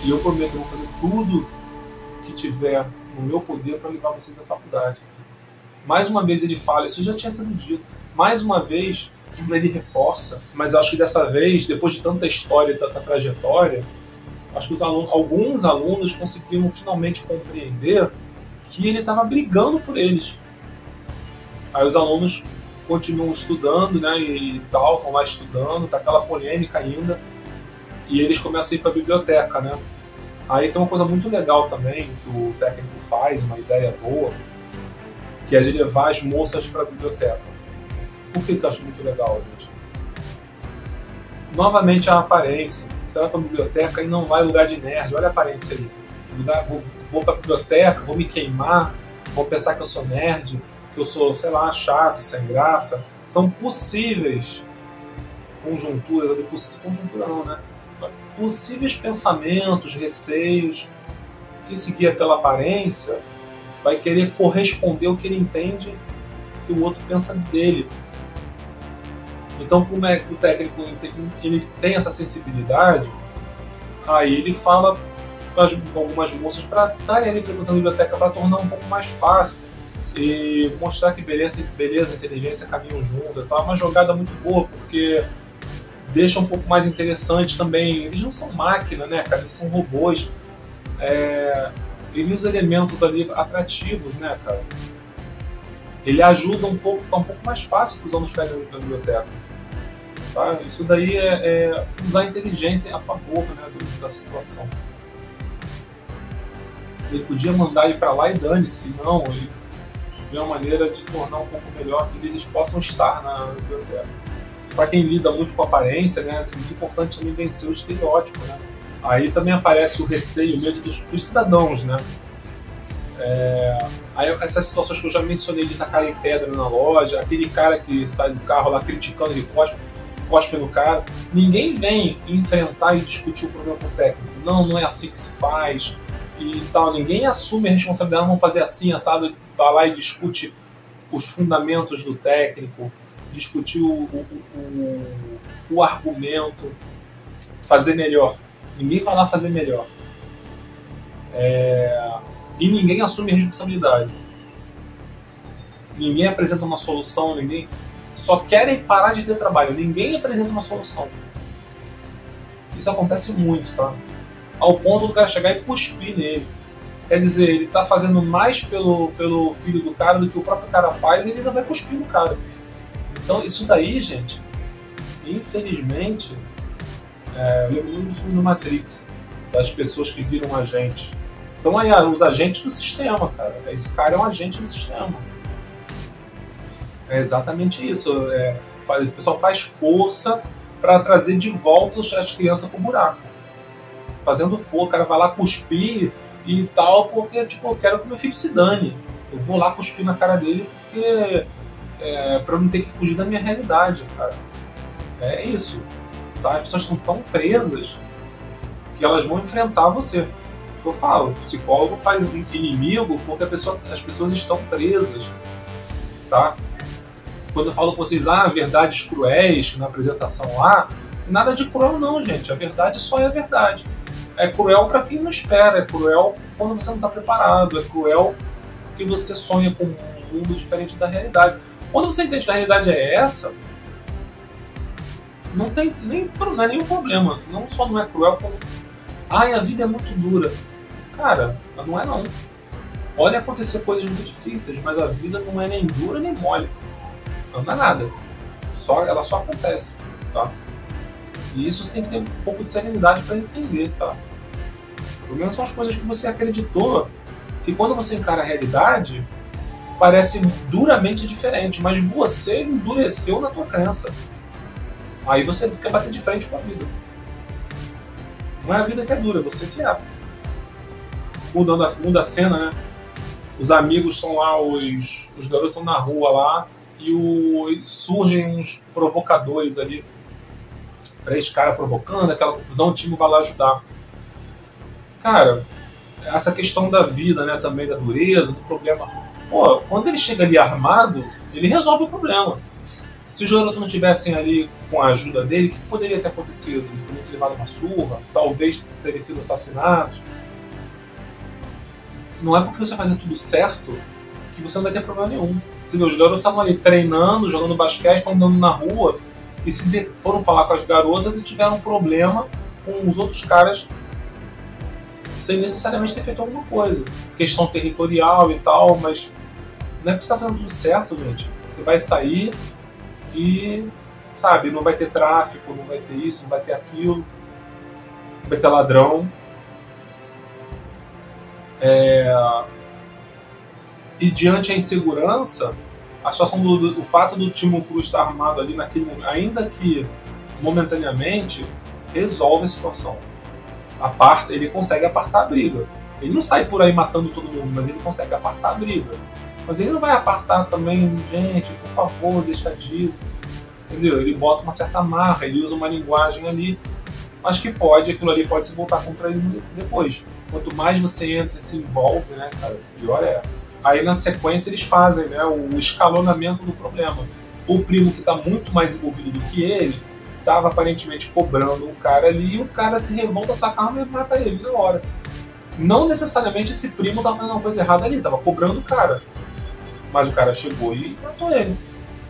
E eu prometo, eu vou fazer tudo que tiver no meu poder para levar vocês à faculdade. Mais uma vez ele fala, isso já tinha sido dito, mais uma vez ele reforça, mas acho que dessa vez, depois de tanta história e tanta trajetória, acho que alguns alunos conseguiram finalmente compreender que ele estava brigando por eles. Aí os alunos continuam estudando, né, e tal, estão lá estudando, tá aquela polêmica ainda, e eles começam a ir para a biblioteca, né. Aí tem uma coisa muito legal também que o técnico faz, uma ideia boa, que é de levar as moças para a biblioteca. Por que eu acho muito legal, gente? Novamente a aparência. Você vai para a biblioteca e não vai lugar de nerd, olha a aparência aí. Vou para a biblioteca, vou me queimar, vou pensar que eu sou nerd, que eu sou, sei lá, chato, sem graça. São possíveis conjunturas, conjuntura não, né? Possíveis pensamentos, receios. Quem se guia pela aparência vai querer corresponder ao que ele entende que o outro pensa dele. Então, como é que o técnico ele tem essa sensibilidade, aí ele fala com algumas moças para estarem ali frequentando a biblioteca para tornar um pouco mais fácil e mostrar que beleza e inteligência caminham juntas. É uma jogada muito boa, porque deixa um pouco mais interessante também. Eles não são máquina, né, cara? Eles são robôs. Ele usa elementos ali atrativos, né, cara? Ele ajuda um pouco, fica um pouco mais fácil para os alunos ficarem na biblioteca. Tá? Isso daí é usar a inteligência a favor, né, da situação. Ele podia mandar ele para lá e dane-se, não, ele vê uma maneira de tornar um pouco melhor que eles possam estar na biblioteca. Para quem lida muito com a aparência, né, é muito importante também vencer o estereótipo, né? Aí também aparece o receio, o medo dos cidadãos, né? Aí essas situações que eu já mencionei de tacar em pedra na loja, aquele cara que sai do carro lá criticando, ele cospe no cara. Ninguém vem enfrentar e discutir o problema com o técnico. Não é assim que se faz e tal. Ninguém assume a responsabilidade, vamos fazer assim, assado, vai lá e discute os fundamentos do técnico, discutir o argumento, fazer melhor. Ninguém vai lá fazer melhor. E ninguém assume a responsabilidade. Ninguém apresenta uma solução, ninguém... Só querem parar de ter trabalho, ninguém apresenta uma solução. Isso acontece muito, tá? Ao ponto do cara chegar e cuspir nele. Quer dizer, ele tá fazendo mais pelo filho do cara do que o próprio cara faz e ele ainda vai cuspir no cara. Então isso daí, gente, infelizmente, eu lembro muito do filme do Matrix, das pessoas que viram agentes. São aí os agentes do sistema, cara. Esse cara é um agente do sistema. É exatamente isso. O pessoal faz força para trazer de volta as crianças pro buraco. Fazendo força, o cara vai lá cuspir e tal, porque tipo, eu quero que meu filho se dane. Eu vou lá cuspir na cara dele porque para eu não ter que fugir da minha realidade, cara. É isso. Tá? As pessoas estão tão presas que elas vão enfrentar você. Eu falo, o psicólogo faz um inimigo porque as pessoas estão presas. Tá? Quando eu falo com vocês, verdades cruéis na apresentação lá, nada de cruel não, gente. A verdade só é a verdade. É cruel para quem não espera, é cruel quando você não está preparado, é cruel porque você sonha com um mundo diferente da realidade. Quando você entende que a realidade é essa, não é nenhum problema. Não só não é cruel, como a vida é muito dura. Cara, não é não. Podem acontecer coisas muito difíceis, mas a vida não é nem dura nem mole. Não é nada. Ela só acontece, tá? E isso você tem que ter um pouco de serenidade para entender, tá? Pelo menos são as coisas que você acreditou, que quando você encara a realidade, parece duramente diferente, mas você endureceu na tua crença. Aí você quer bater de frente com a vida. Não é a vida que é dura, é você que é. Muda a cena, né? Os amigos estão lá, os garotos estão na rua lá, e surgem uns provocadores ali. 3 caras provocando, aquela confusão, o time vai lá ajudar. Cara, essa questão da vida, né, também da dureza, do problema. Pô, quando ele chega ali armado, ele resolve o problema. Se os garotos não tivessem ali com a ajuda dele, o que poderia ter acontecido? Eles poderiam ter levado uma surra, talvez terem sido assassinados. Não é porque você fazer tudo certo que você não vai ter problema nenhum. Entendeu? Os garotos estavam ali treinando, jogando basquete, estão andando na rua e foram falar com as garotas e tiveram um problema com os outros caras sem necessariamente ter feito alguma coisa. Questão territorial e tal, mas não é porque você está fazendo tudo certo, gente. Você vai sair e, sabe, não vai ter tráfico, não vai ter isso, não vai ter aquilo, não vai ter ladrão. E diante da insegurança, a situação o fato do Timo Cruz estar armado ali naquele momento, ainda que momentaneamente, resolve a situação. Ele consegue apartar a briga. Ele não sai por aí matando todo mundo, mas ele consegue apartar a briga. Mas ele não vai apartar também, gente, por favor, deixa disso. Entendeu? Ele bota uma certa marra, ele usa uma linguagem ali, mas que aquilo ali pode se voltar contra ele depois. Quanto mais você entra e se envolve, né, cara, pior é. Aí na sequência eles fazem, né, o escalonamento do problema. O primo que está muito mais envolvido do que ele, estava aparentemente cobrando um cara ali e o cara se revolta, saca a arma e mata ele na hora. Não necessariamente esse primo estava fazendo uma coisa errada ali, estava cobrando o cara. Mas o cara chegou e matou ele.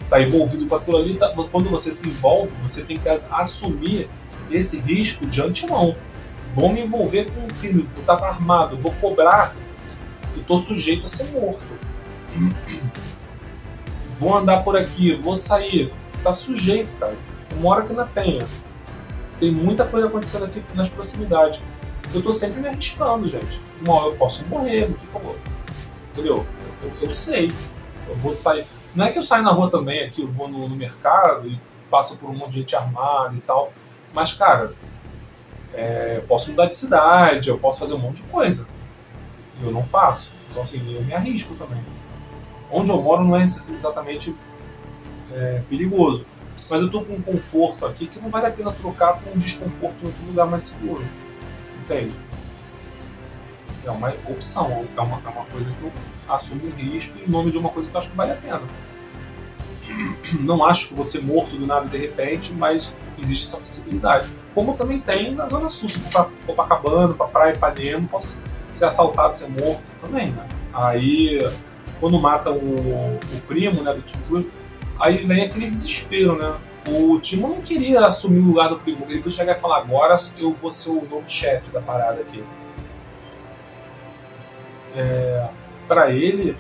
Está envolvido com aquilo ali. Quando você se envolve, você tem que assumir esse risco de antemão. Vou me envolver com um crime, eu estava armado, vou cobrar, eu estou sujeito a ser morto. Vou andar por aqui, vou sair, tá sujeito, cara. Uma hora que na penha. Tem muita coisa acontecendo aqui nas proximidades. Eu tô sempre me arriscando, gente. Uma hora eu posso morrer, o que eu vou? Entendeu? Eu sei. Eu vou sair. Não é que eu saio na rua também, aqui eu vou no mercado e passo por um monte de gente armada e tal. Mas, cara, eu posso mudar de cidade, eu posso fazer um monte de coisa. E eu não faço. Então, assim, eu me arrisco também. Onde eu moro não é exatamente perigoso. Mas eu tô com um conforto aqui que não vale a pena trocar por um desconforto em outro lugar mais seguro. Entende? É uma opção, é uma coisa que eu assumo um risco em nome de uma coisa que eu acho que vale a pena. Não acho que vou ser morto do nada de repente, mas existe essa possibilidade. Como também tem na Zona Sul, se for pra Copacabana, pra Praia Ipanema, posso ser assaltado, ser morto também, né? Aí, quando mata o primo, né, do Timo Cruz, aí vem aquele desespero, né? O Timo não queria assumir o lugar do primo, ele podia chegar e falar, agora eu vou ser o novo chefe da parada aqui. Para ele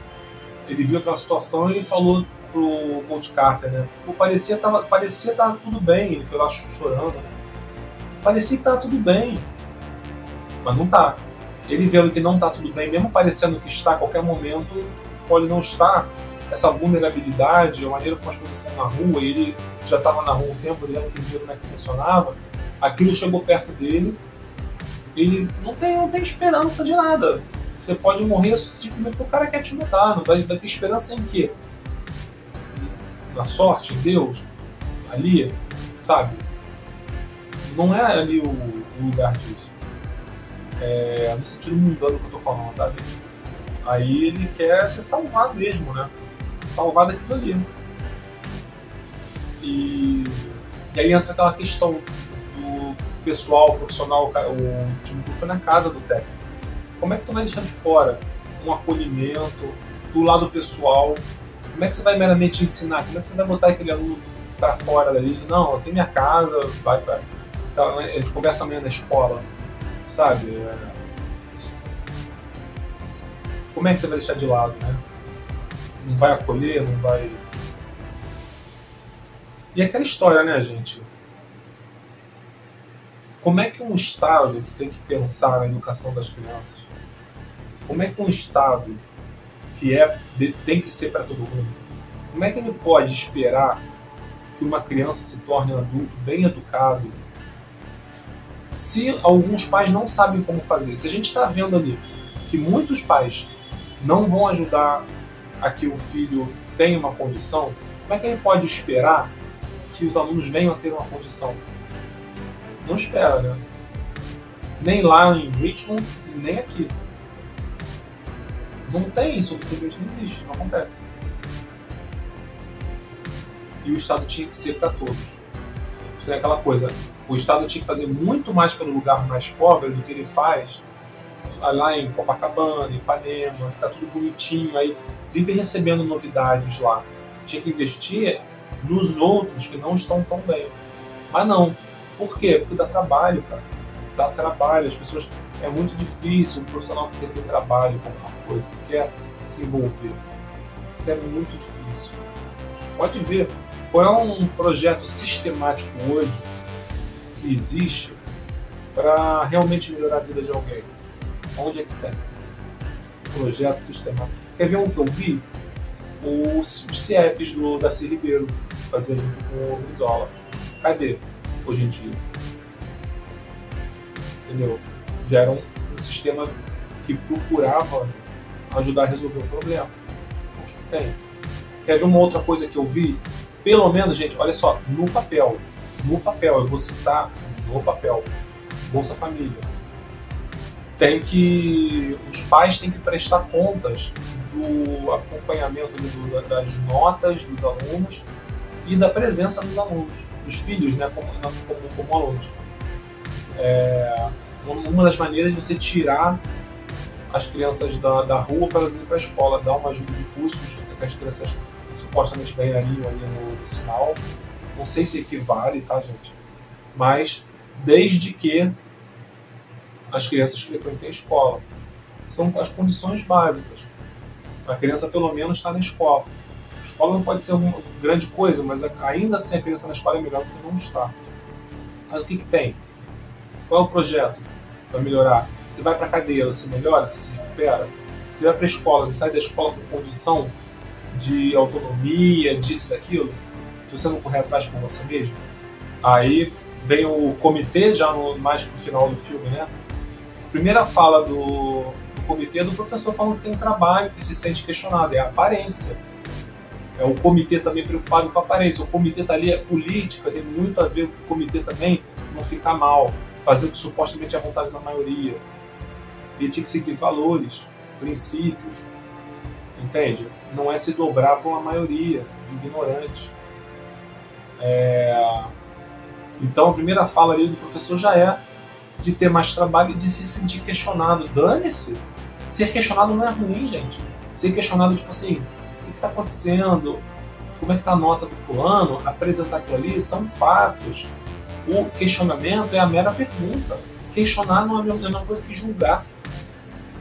viu aquela situação e ele falou pro Coach Carter, né? Pô, parecia que tava tudo bem, ele foi lá chorando, né? Parecia que tava tudo bem, mas não tá. Ele vendo que não tá tudo bem, mesmo parecendo que está a qualquer momento, pode não estar. Essa vulnerabilidade, a maneira como as coisas são na rua, e ele já estava na rua um tempo, ele já entendia como é que funcionava, aquilo chegou perto dele, ele não tem esperança de nada. Você pode morrer simplesmente porque o cara quer te matar, não vai ter esperança em quê? Na sorte, em Deus, ali, sabe? Não é ali o lugar disso. No sentido mundano que eu tô falando, tá? Aí ele quer se salvar mesmo, né? Salvar daquilo ali. E aí entra aquela questão do pessoal, profissional, o Timo Cruz foi na casa do técnico. Como é que tu vai deixar de fora um acolhimento do lado pessoal? Como é que você vai meramente ensinar? Como é que você vai botar aquele aluno pra fora dali? Não, eu tenho minha casa, vai pra... A gente conversa amanhã na escola, sabe? Como é que você vai deixar de lado, né? Não vai acolher, não vai... E aquela história, né, gente? Como é que um Estado que tem que pensar na educação das crianças, como é que um Estado que tem que ser para todo mundo, como é que ele pode esperar que uma criança se torne um adulto bem educado se alguns pais não sabem como fazer? Se a gente está vendo ali que muitos pais não vão ajudar a que o filho tenha uma condição, como é que ele pode esperar que os alunos venham a ter uma condição? Não espera, né? Nem lá em Richmond, nem aqui. Não tem isso, simplesmente não existe, não acontece. e o Estado tinha que ser para todos. Isso é aquela coisa, o Estado tinha que fazer muito mais pelo lugar mais pobre do que ele faz lá em Copacabana, em Ipanema, que está tudo bonitinho, aí vive recebendo novidades lá. Tinha que investir nos outros que não estão tão bem. Mas não. Por quê? Porque dá trabalho, cara. Dá trabalho. As pessoas... É muito difícil o profissional querer ter trabalho com alguma coisa, que quer se envolver. Isso é muito difícil. Pode ver. Qual é um projeto sistemático hoje que existe para realmente melhorar a vida de alguém? Onde é que tem? Projeto sistemático. Quer ver um que eu vi? Os CIEPs do Darcy Ribeiro, fazia junto com o Brizola. Cadê hoje em dia? Entendeu? Já era um sistema que procurava ajudar a resolver o problema. O que tem? Quer ver uma outra coisa que eu vi? Pelo menos, gente, olha só, no papel, eu vou citar no papel, Bolsa Família. Os pais têm que prestar contas do acompanhamento das notas dos alunos e da presença dos alunos, dos filhos, né, como alunos. Uma das maneiras de você tirar as crianças da rua para elas irem para a escola, dar uma ajuda de custos que as crianças supostamente ganhariam ali no sinal. Não sei se equivale, tá, gente? Mas desde que as crianças frequentem a escola. São as condições básicas. A criança pelo menos está na escola. A escola não pode ser uma grande coisa, mas ainda assim a criança na escola é melhor do que não estar. Mas o que tem? Qual é o projeto para melhorar? Você vai para a cadeia, você melhora, você se recupera. Você vai para a escola, você sai da escola com condição de autonomia, disso e daquilo. Se você não correr atrás com você mesmo. Aí vem o comitê, já mais pro final do filme, né? A primeira fala do comitê é do professor falando que tem um trabalho, que se sente questionado, é a aparência. É o comitê também preocupado com a aparência. O comitê tá ali, é política, tem muito a ver com o comitê também não ficar mal, fazer o que supostamente é a vontade da maioria. Ele tinha que seguir valores, princípios, entende? Não é se dobrar para uma maioria de ignorantes. Então a primeira fala ali do professor já é de ter mais trabalho e de se sentir questionado. Dane-se! Ser questionado não é ruim, gente. Ser questionado, tipo assim, o que está acontecendo? Como é que está a nota do fulano? Apresentar aquilo ali são fatos. O questionamento é a mera pergunta. Questionar não é a mesma coisa que julgar.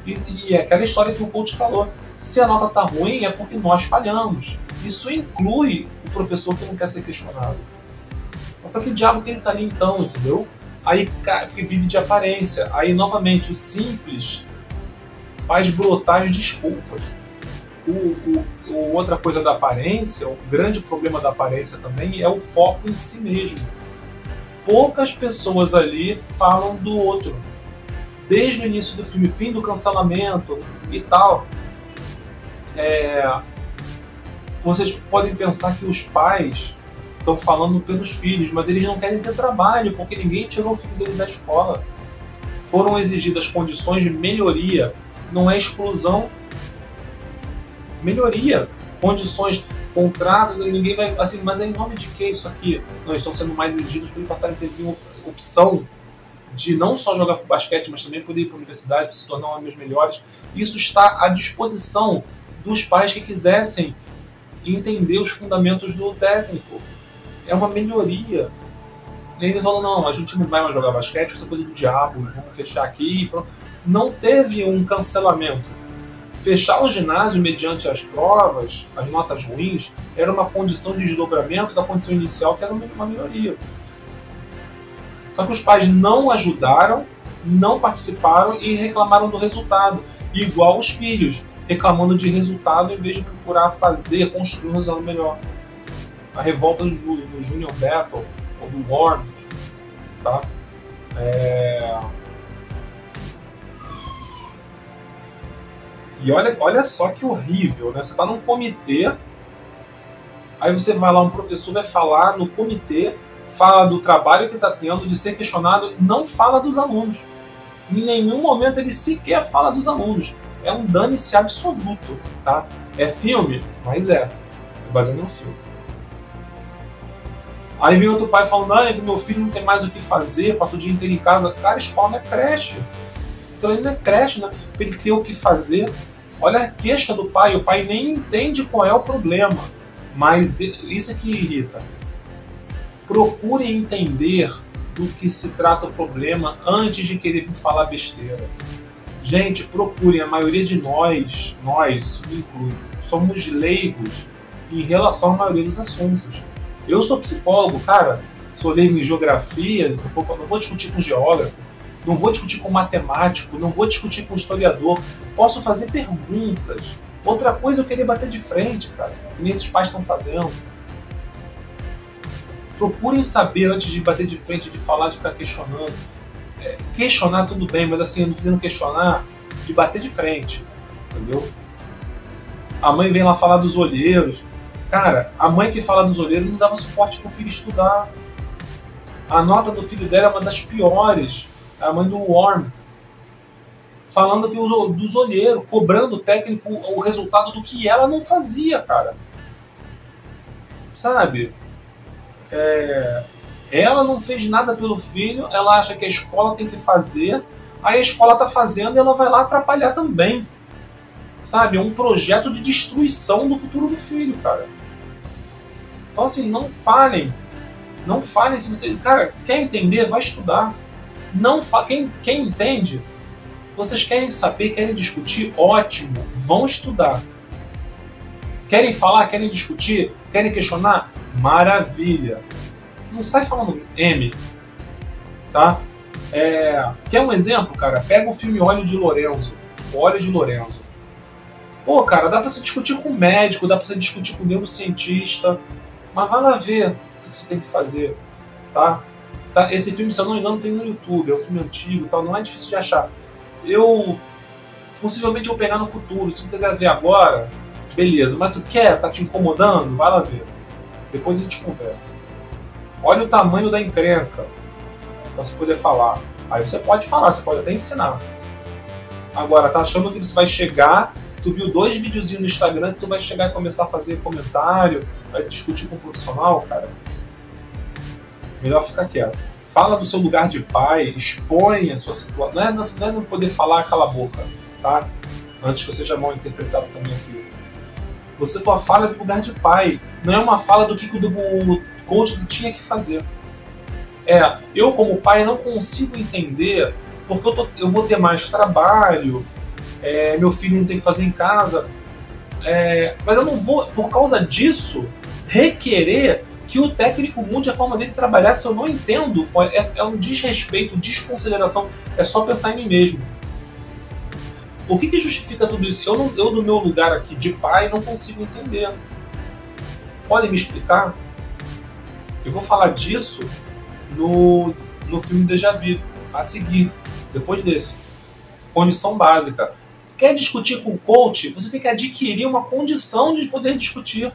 E é aquela história que o coach falou. Se a nota está ruim é porque nós falhamos. Isso inclui o professor que não quer ser questionado. Mas para que diabo que ele está ali então, entendeu? Aí porque vive de aparência. Aí novamente o simples faz brotar as desculpas. Outra coisa da aparência, o grande problema da aparência também é o foco em si mesmo. Poucas pessoas ali falam do outro. Desde o início do filme, fim do cancelamento e tal. Vocês podem pensar que os pais estão falando pelos filhos, mas eles não querem ter trabalho, porque ninguém tirou o filho deles da escola. Foram exigidas condições de melhoria, não é exclusão. Melhoria, condições, contratos, ninguém vai... Assim, mas é em nome de que isso aqui? Não, estão sendo mais exigidos para ele passar a ter opção de não só jogar basquete, mas também poder ir para a universidade, para se tornar homens melhores. Isso está à disposição dos pais que quisessem entender os fundamentos do técnico. É uma melhoria. E ele falou, não, a gente não vai mais jogar basquete, isso é coisa do diabo, vamos fechar aqui e pronto. Não teve um cancelamento. Fechar o ginásio mediante as provas, as notas ruins, era uma condição de desdobramento da condição inicial, que era uma melhoria. Só que os pais não ajudaram, não participaram e reclamaram do resultado. Igual os filhos, reclamando de resultado em vez de procurar fazer, construir um resultado melhor. A revolta do Junior Battle, ou do Worm, tá? E olha só que horrível, né? Você está num comitê, aí você vai lá, um professor vai falar no comitê, fala do trabalho que está tendo, de ser questionado, não fala dos alunos. Em nenhum momento ele sequer fala dos alunos. É um dane-se absoluto, tá? É filme? Mas é baseado no filme. Aí vem outro pai falando, ah, é que meu filho não tem mais o que fazer, passa o dia inteiro em casa. Cara, a escola não é creche. Então ele não é creche, né? Pra ele ter o que fazer. Olha a queixa do pai, o pai nem entende qual é o problema. Mas isso é que irrita. Procurem entender do que se trata o problema antes de querer vir falar besteira. Gente, procurem, a maioria de nós, isso me inclui, somos leigos em relação à maioria dos assuntos. Eu sou psicólogo, cara, sou leigo em geografia, não vou discutir com geógrafo, não vou discutir com matemático, não vou discutir com historiador, posso fazer perguntas. Outra coisa é eu querer bater de frente, cara, que esses pais estão fazendo. Procurem saber antes de bater de frente, de falar, de ficar questionando. Questionar tudo bem, mas assim, eu não tô querendo questionar de bater de frente, entendeu? A mãe vem lá falar dos olheiros. Cara, a mãe que fala dos olheiros não dava suporte pro filho estudar. A nota do filho dela é uma das piores. A mãe do Worm. Falando que dos olheiros, cobrando o técnico o resultado do que ela não fazia, cara. Sabe? Ela não fez nada pelo filho, ela acha que a escola tem que fazer, aí a escola tá fazendo e ela vai lá atrapalhar também. Sabe? É um projeto de destruição do futuro do filho, cara. Então assim, não falem. Não falem se você... Cara, quer entender? Vai estudar. Não quem entende, vocês querem saber, querem discutir? Ótimo, vão estudar. Querem falar, querem discutir, querem questionar? Maravilha. Não sai falando M, tá? Quer um exemplo, cara? Pega o filme Olho de Lorenzo. Olho de Lorenzo. Pô, cara, dá pra se discutir com o médico, dá pra se discutir com o neurocientista, mas vai lá ver o que você tem que fazer, tá? Esse filme, se eu não me engano, tem no YouTube, é um filme antigo, tal, não é difícil de achar. Possivelmente vou pegar no futuro, se você quiser ver agora, beleza, mas tu quer, tá te incomodando? Vai lá ver. Depois a gente conversa. Olha o tamanho da encrenca, pra você poder falar. Aí você pode falar, você pode até ensinar. Agora, tá achando que você vai chegar, tu viu 2 videozinhos no Instagram que tu vai chegar e começar a fazer comentário, vai discutir com o profissional, cara? Melhor ficar quieto. Fala do seu lugar de pai, expõe a sua situação. Não é não poder falar, cala a boca, tá? Antes que eu seja mal interpretado também aqui. Tua fala é do lugar de pai. Não é uma fala do que o coach tinha que fazer. Eu como pai não consigo entender porque eu vou ter mais trabalho, meu filho não tem que fazer em casa, mas eu não vou, por causa disso, requerer que o técnico mude a forma dele trabalhar se eu não entendo. É um desrespeito, desconsideração, é só pensar em mim mesmo. O que justifica tudo isso? Eu do meu lugar aqui de pai não consigo entender. Podem me explicar? Eu vou falar disso no filme Déjà Vu, a seguir, depois desse. Condição básica. Quer discutir com o coach? Você tem que adquirir uma condição de poder discutir.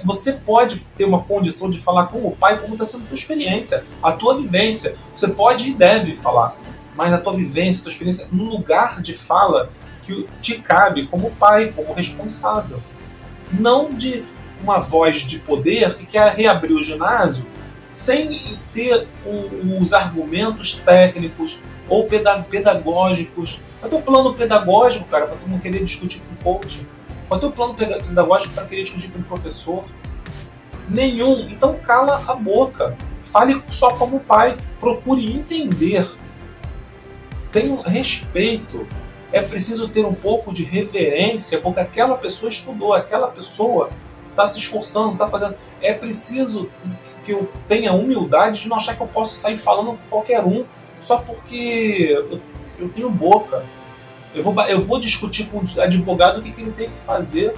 Você pode ter uma condição de falar com o pai como está sendo a tua experiência, a tua vivência. Você pode e deve falar, mas a tua vivência, a tua experiência, no lugar de fala que te cabe como pai, como responsável. Não de uma voz de poder que quer reabrir o ginásio sem ter os argumentos técnicos ou pedagógicos. Qual é o teu plano pedagógico, cara, para tu não querer discutir com o coach? Qual é o teu plano pedagógico para querer discutir com o professor? Nenhum. Então cala a boca. Fale só como pai. Procure entender. Tenha respeito. É preciso ter um pouco de reverência, porque aquela pessoa estudou, aquela pessoa está se esforçando, está fazendo. É preciso que eu tenha humildade de não achar que eu posso sair falando com qualquer um só porque eu tenho boca. Eu vou discutir com o advogado o que ele tem que fazer.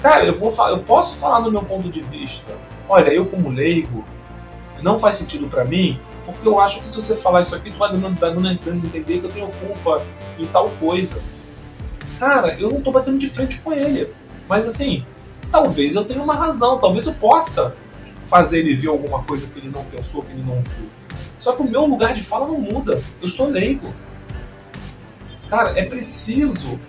Cara, eu posso falar do meu ponto de vista. Olha, eu como leigo, não faz sentido para mim, porque eu acho que se você falar isso aqui, tu vai dando a entender que eu tenho culpa em tal coisa. Cara, eu não tô batendo de frente com ele. Mas assim, talvez eu tenha uma razão, talvez eu possa fazer ele ver alguma coisa que ele não pensou, que ele não viu. Só que o meu lugar de fala não muda. Eu sou leigo. Cara, é preciso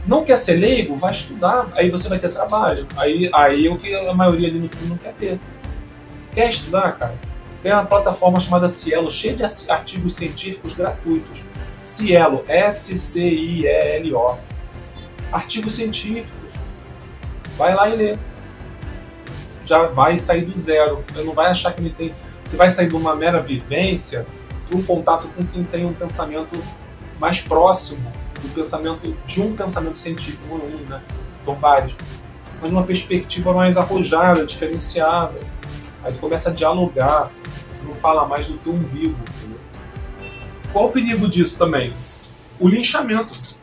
Não quer ser leigo? Vai estudar, aí você vai ter trabalho. Aí é o que a maioria ali no fundo não quer ter. Quer estudar, cara? Tem uma plataforma chamada Cielo, cheia de artigos científicos gratuitos. Cielo, S-C-I-E-L-O. Artigos científicos. Vai lá e lê. Já vai sair do zero. Você não vai achar que ele tem... Você vai sair de uma mera vivência para um contato com quem tem um pensamento mais próximo do pensamento, de um pensamento científico, não um, né? São vários. Mas numa perspectiva mais arrojada, diferenciada. Aí tu começa a dialogar, tu não fala mais do teu umbigo. Entendeu? Qual o perigo disso também? O linchamento.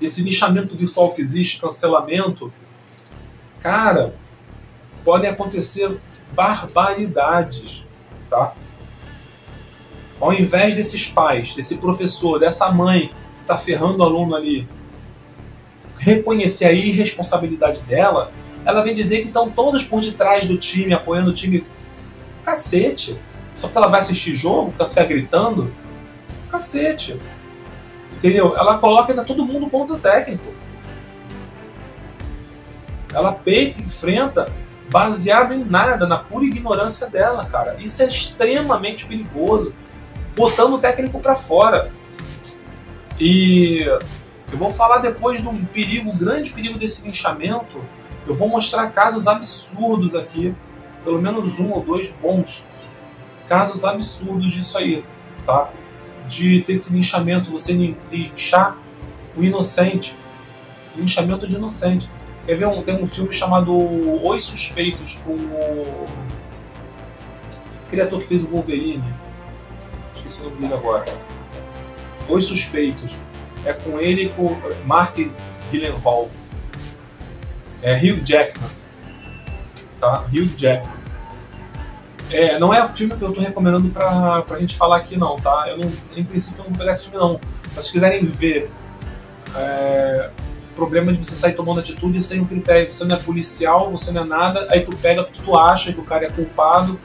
Esse linchamento virtual que existe, cancelamento, cara, podem acontecer barbaridades, tá? Ao invés desses pais, desse professor, dessa mãe que tá ferrando o aluno ali, reconhecer a irresponsabilidade dela, ela vem dizer que estão todos por detrás do time, apoiando o time. Cacete! Só porque ela vai assistir jogo, porque ela fica gritando? Cacete! Entendeu? Ela coloca ainda todo mundo contra o técnico. Ela peita, enfrenta, baseada em nada, na pura ignorância dela, cara. Isso é extremamente perigoso. Botando o técnico pra fora. E eu vou falar depois de um perigo, um grande perigo desse linchamento. Eu vou mostrar casos absurdos aqui. Pelo menos um ou dois bons casos absurdos disso aí, tá? De ter esse linchamento, você linchar o inocente. Linchamento de inocente. Quer ver? Tem um filme chamado Os Suspeitos, com aquele ator que fez o Wolverine. Esqueci o nome dele agora. Os Suspeitos. É com ele e com Mark Gyllenhaal. É Hugh Jackman. Tá? Hugh Jackman. Não é o filme que eu estou recomendando pra gente falar aqui não, tá? Em princípio eu não vou pegar esse filme não. Mas se quiserem ver o problema de você sair tomando atitude sem um critério, você não é policial, você não é nada, aí tu pega porque tu acha que o cara é culpado,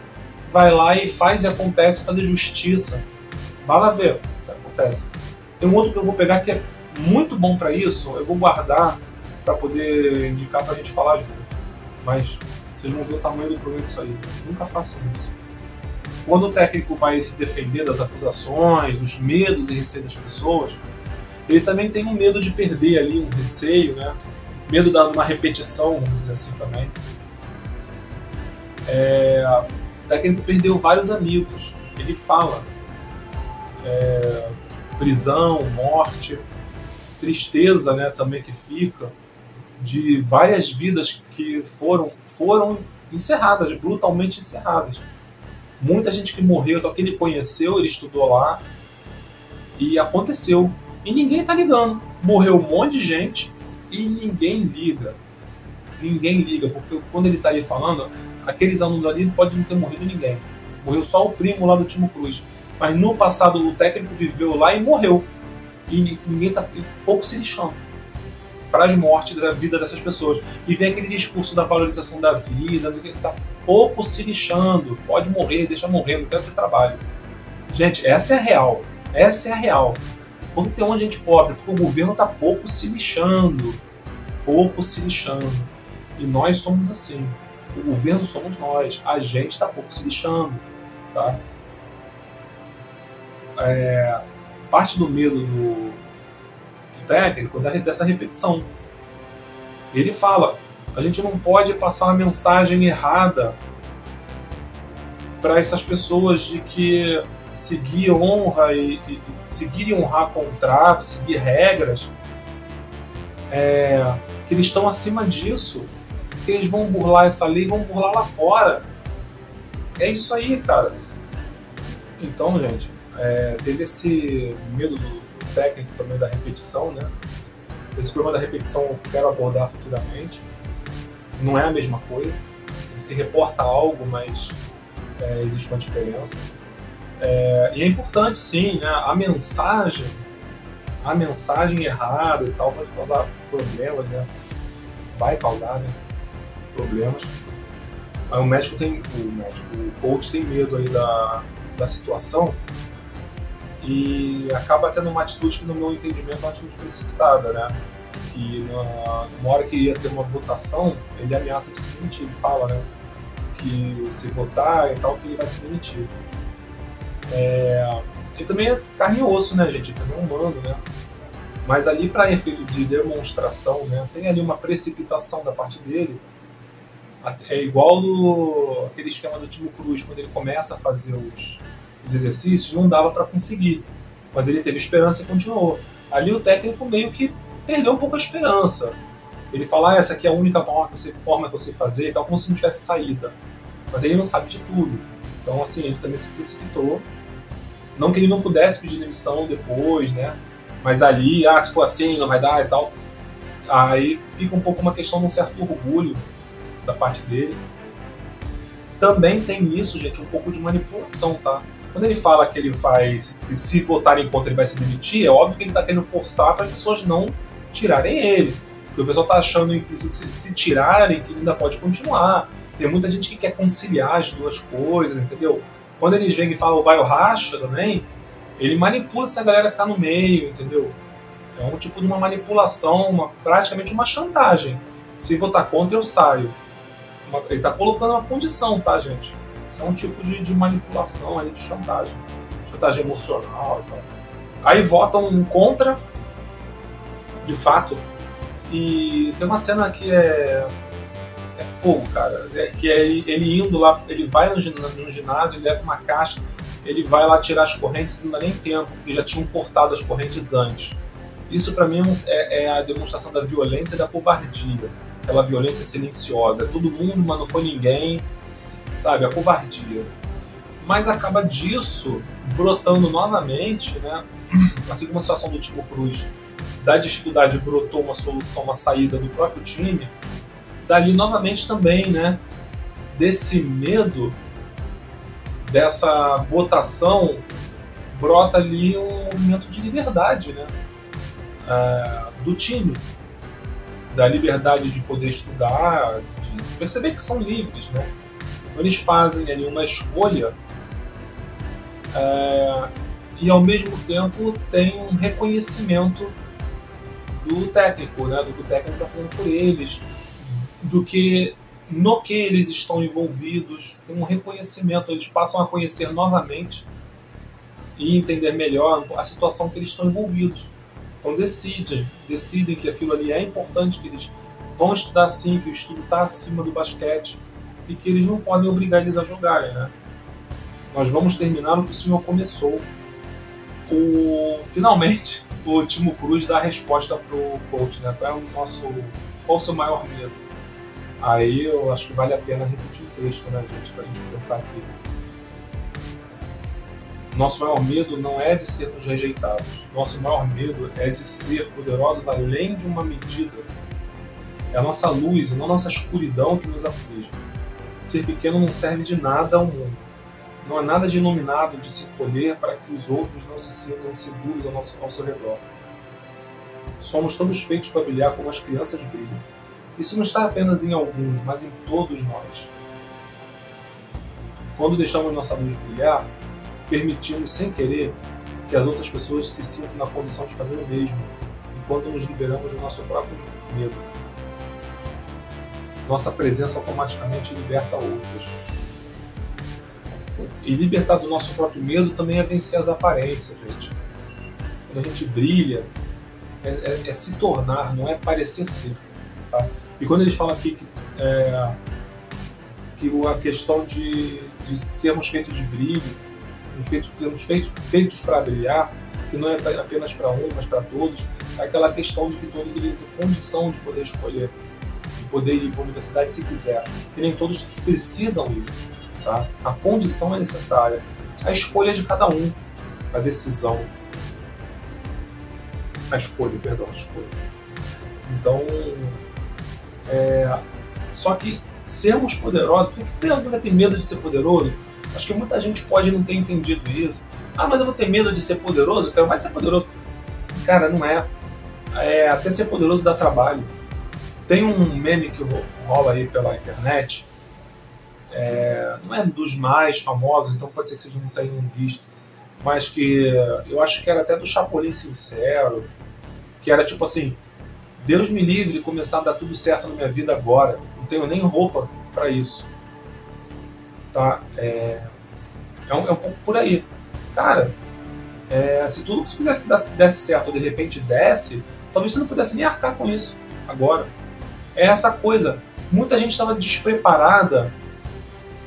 vai lá e faz e acontece, fazer justiça. Vai lá ver o que acontece. Tem um outro que eu vou pegar que é muito bom para isso, eu vou guardar para poder indicar pra gente falar junto. Mas vocês vão ver o tamanho do problema disso aí. Nunca façam isso. Quando o técnico vai se defender das acusações, dos medos e receios das pessoas, ele também tem um medo de perder ali, um receio, né? Medo de uma repetição, vamos dizer assim também. O técnico perdeu vários amigos. Ele fala prisão, morte, tristeza, né, também que fica, de várias vidas que foram encerradas, brutalmente encerradas. Muita gente que morreu, então que ele conheceu, ele estudou lá, e aconteceu. E ninguém tá ligando. Morreu um monte de gente e ninguém liga. Ninguém liga, porque quando ele tá ali falando, aqueles alunos ali pode não ter morrido ninguém. Morreu só o primo lá do Timo Cruz. Mas no passado o técnico viveu lá e morreu. E ninguém tá pouco se lixando para as mortes da vida dessas pessoas. E vem aquele discurso da valorização da vida, que tá pouco se lixando. Pode morrer, deixa morrer, não quero ter trabalho. Gente, essa é a real. Essa é a real. Porque tem um monte de gente pobre, porque o governo tá pouco se lixando. Pouco se lixando. E nós somos assim. O governo somos nós. A gente tá pouco se lixando. Tá? Parte do medo do técnico dessa repetição. Ele fala, a gente não pode passar uma mensagem errada para essas pessoas de que seguir honra e seguir e honrar contrato, seguir regras, que eles estão acima disso, que eles vão burlar essa lei, vão burlar lá fora. É isso aí, cara. Então, gente, teve esse medo do técnico também da repetição, né? Esse problema da repetição eu quero abordar futuramente. Não é a mesma coisa. Ele se reporta a algo, mas existe uma diferença. E é importante, sim, né? A mensagem errada e tal pode causar problemas, né? Vai causar, né? Problemas. Mas o coach tem medo aí da situação e acaba tendo uma atitude que, no meu entendimento, é uma atitude precipitada, né? que numa hora que ia ter uma votação, ele ameaça de se demitir, ele fala, né, que se votar e tal, que ele vai se demitir. Ele também é carne e osso, né, gente? Ele também é humano, né? Mas ali, para efeito de demonstração, né, tem ali uma precipitação da parte dele. É igual aquele esquema do Timo Cruz, quando ele começa a fazer os exercícios, não dava para conseguir. Mas ele teve esperança e continuou. Ali o técnico meio que perdeu um pouco a esperança. Ele fala, essa aqui é a única forma que eu sei fazer e tal, como se não tivesse saída. Mas ele não sabe de tudo. Então, assim, ele também se precipitou. Não que ele não pudesse pedir demissão depois, né? Mas ali, se for assim, não vai dar e tal. Aí fica um pouco uma questão de um certo orgulho da parte dele. Também tem nisso, gente, um pouco de manipulação, tá? Quando ele fala que ele vai, se votarem contra, ele vai se demitir, é óbvio que ele está querendo forçar para as pessoas não tirarem ele. Porque o pessoal está achando, inclusive, que se tirarem, que ele ainda pode continuar. Tem muita gente que quer conciliar as duas coisas, entendeu? Quando eles vêm e falam vai ou racha também, ele manipula essa galera que está no meio, entendeu? É um tipo de uma manipulação, praticamente uma chantagem. Se votar contra, eu saio. Ele está colocando uma condição, tá, gente? Isso é um tipo de manipulação, aí, de chantagem. Chantagem emocional e tal. Aí votam contra, de fato. E tem uma cena que é fogo, cara. Que é ele indo lá, ele vai no ginásio, ele leva uma caixa, ele vai lá tirar as correntes e não dá nem tempo, porque já tinham cortado as correntes antes. Isso pra mim é a demonstração da violência e da covardia. Aquela violência silenciosa. É todo mundo, mas não foi ninguém. Sabe? A covardia. Mas acaba disso brotando novamente, né? Assim como a situação do Timo Cruz, da dificuldade brotou uma solução, uma saída do próprio time. Dali novamente também, né? Desse medo, dessa votação, brota ali um movimento de liberdade, né? Do time, da liberdade de poder estudar, de perceber que são livres, né? Eles fazem ali uma escolha e ao mesmo tempo tem um reconhecimento do técnico, né? Do que o técnico está falando por eles, no que eles estão envolvidos, tem um reconhecimento, eles passam a conhecer novamente e entender melhor a situação que eles estão envolvidos. Então decidem que aquilo ali é importante, que eles vão estudar sim, que o estudo está acima do basquete e que eles não podem obrigar eles a jogarem, né? Nós vamos terminar o que o senhor começou. Finalmente, o Timo Cruz dá a resposta pro coach, né? Qual o seu maior medo? Aí eu acho que vale a pena repetir o texto, né, gente? Pra gente pensar aqui. Nosso maior medo não é de sermos rejeitados. Nosso maior medo é de ser poderosos além de uma medida. É a nossa luz e não a nossa escuridão que nos aflige. Ser pequeno não serve de nada ao mundo. Não há nada de iluminado de se colher para que os outros não se sintam seguros ao seu redor. Somos todos feitos para brilhar como as crianças brilham. Isso não está apenas em alguns, mas em todos nós. Quando deixamos nossa luz brilhar, permitimos sem querer que as outras pessoas se sintam na condição de fazer o mesmo, enquanto nos liberamos do nosso próprio medo. Nossa presença automaticamente liberta outros. E libertar do nosso próprio medo também é vencer as aparências, gente. Quando a gente brilha, é se tornar, não é parecer ser. Tá? E quando eles falam aqui que a questão de sermos feitos de brilho, feitos para brilhar, que não é apenas para um, mas para todos, é aquela questão de que todos devem ter condição de poder escolher, de poder ir para a universidade se quiser, que nem todos precisam ir. Tá? A condição é necessária, a escolha é de cada um, a decisão, a escolha. Então, só que sermos poderosos, por que tem alguém que tem medo de ser poderoso? Acho que muita gente pode não ter entendido isso. Mas eu vou ter medo de ser poderoso? Eu quero mais ser poderoso. Cara, não é. Até ser poderoso dá trabalho. Tem um meme que rola aí pela internet, não é dos mais famosos, então pode ser que vocês não tenham visto, mas que eu acho que era até do Chapolin Sincero, que era tipo assim, Deus me livre de começar a dar tudo certo na minha vida agora. Não tenho nem roupa para isso. Tá? É um pouco por aí. Cara, se tudo que tu quisesse que desse certo de repente desse, talvez você não pudesse nem arcar com isso agora. É essa coisa. Muita gente estava despreparada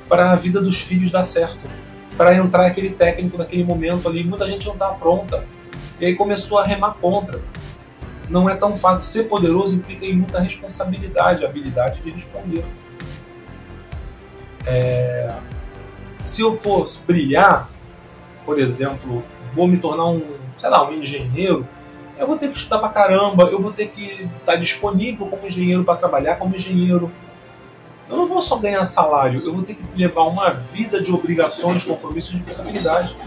para a vida dos filhos dar certo. Para entrar aquele técnico naquele momento ali. Muita gente não estava pronta. E aí começou a remar contra. Não é tão fácil. Ser poderoso implica em muita responsabilidade, a habilidade de responder. Se eu fosse brilhar, por exemplo, vou me tornar um engenheiro, eu vou ter que estudar pra caramba, eu vou ter que estar disponível como engenheiro para trabalhar como engenheiro. Eu não vou só ganhar salário, eu vou ter que levar uma vida de obrigações, compromissos e responsabilidade.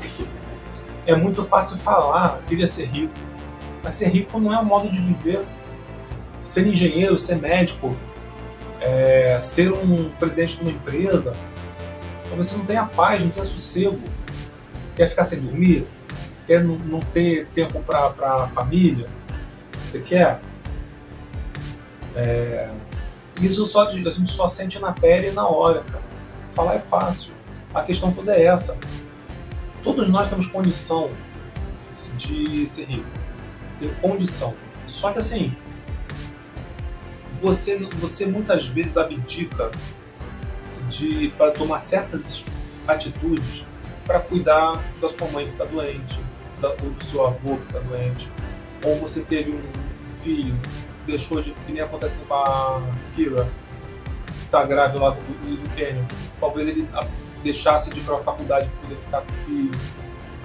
É muito fácil falar, queria ser rico, mas ser rico não é um modo de viver. Ser engenheiro, ser médico, ser um presidente de uma empresa, talvez você não tenha paz, não tenha sossego, quer ficar sem dormir, quer não ter tempo para a família, você quer? Isso a gente só sente na pele e na hora, cara. Falar é fácil, a questão toda é essa. Todos nós temos condição de ser rico, tem condição, só que assim, você muitas vezes abdica para tomar certas atitudes para cuidar da sua mãe que está doente, do seu avô que está doente, ou você teve um filho, deixou de, que nem acontece com a Kira, que está grávida lá do Kenyon, talvez ele deixasse de ir para a faculdade para poder ficar com o filho,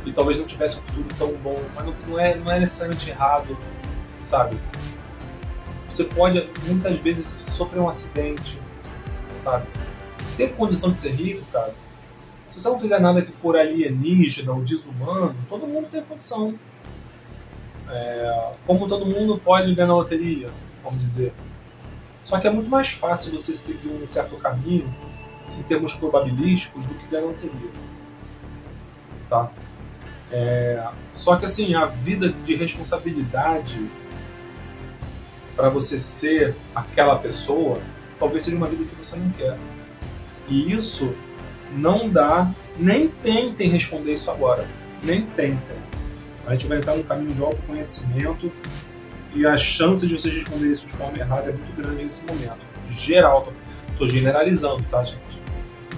e talvez não tivesse um futuro tão bom, mas não é necessariamente errado, sabe? Você pode muitas vezes sofrer um acidente, sabe? Ter condição de ser rico, cara, se você não fizer nada que for alienígena ou desumano, todo mundo tem condição. Como todo mundo pode ganhar na loteria, vamos dizer. Só que é muito mais fácil você seguir um certo caminho em termos probabilísticos do que ganhar na loteria. Tá? Só que assim, a vida de responsabilidade para você ser aquela pessoa, talvez seja uma vida que você não quer. E isso não dá, nem tentem responder isso agora, nem tentem. A gente vai entrar num caminho de autoconhecimento e a chance de vocês responderem isso de forma errada é muito grande nesse momento. Geral, estou generalizando, tá, gente?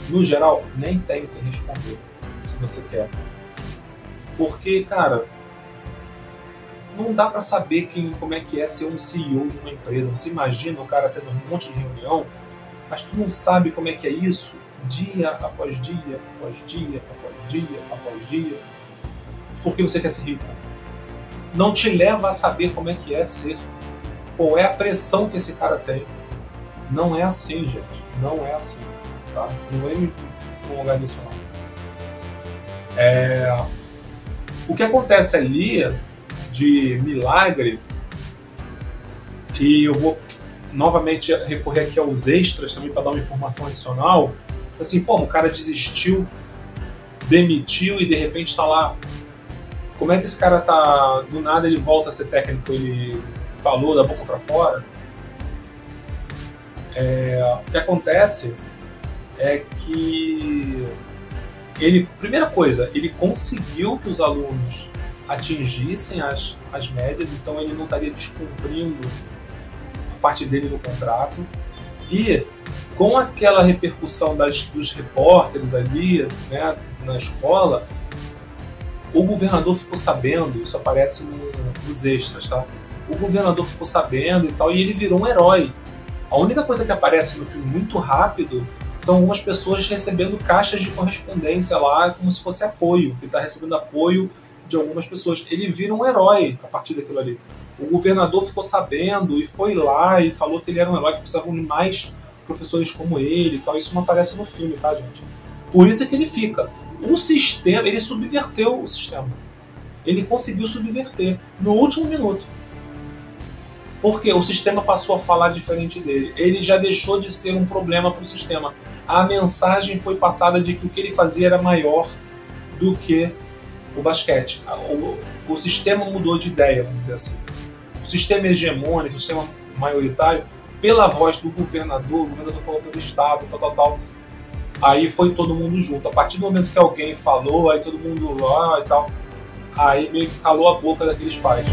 No geral, nem tentem responder se você quer. Porque, cara, não dá para saber como é que é ser um CEO de uma empresa. Você imagina o cara tendo um monte de reunião, mas tu não sabe como é que é isso dia após dia, após dia, após dia, após dia, porque você quer ser rico. Não te leva a saber como é que é ser, qual é a pressão que esse cara tem. Não é assim, gente. Não é assim. Tá? Não é um lugar disso, não. O que acontece ali de milagre, e eu vou novamente recorrer aqui aos extras também para dar uma informação adicional. Assim, pô, o cara desistiu, demitiu e de repente está lá. Como é que esse cara tá, do nada ele volta a ser técnico, ele falou da boca para fora? O que acontece é que primeira coisa, ele conseguiu que os alunos atingissem as médias, então ele não estaria descumprindo a parte dele no contrato. E com aquela repercussão dos repórteres ali, né, na escola, o governador ficou sabendo, isso aparece nos extras, tá? O governador ficou sabendo e tal, e ele virou um herói. A única coisa que aparece no filme muito rápido são algumas pessoas recebendo caixas de correspondência lá, como se fosse apoio. Ele está recebendo apoio de algumas pessoas. Ele vira um herói a partir daquilo ali. O governador ficou sabendo e foi lá e falou que ele era um herói, que precisavam de mais professores como ele e tal. Isso não aparece no filme, tá, gente? Por isso é que ele fica. O sistema, ele subverteu o sistema. Ele conseguiu subverter no último minuto. Porque o sistema passou a falar diferente dele. Ele já deixou de ser um problema para o sistema. A mensagem foi passada de que o que ele fazia era maior do que o basquete. O sistema mudou de ideia, vamos dizer assim. o sistema hegemônico, o sistema maioritário, pela voz do governador, o governador falou pelo Estado, tal, tal, tal. Aí foi todo mundo junto. A partir do momento que alguém falou, aí todo mundo e tal, aí meio que calou a boca daqueles pais.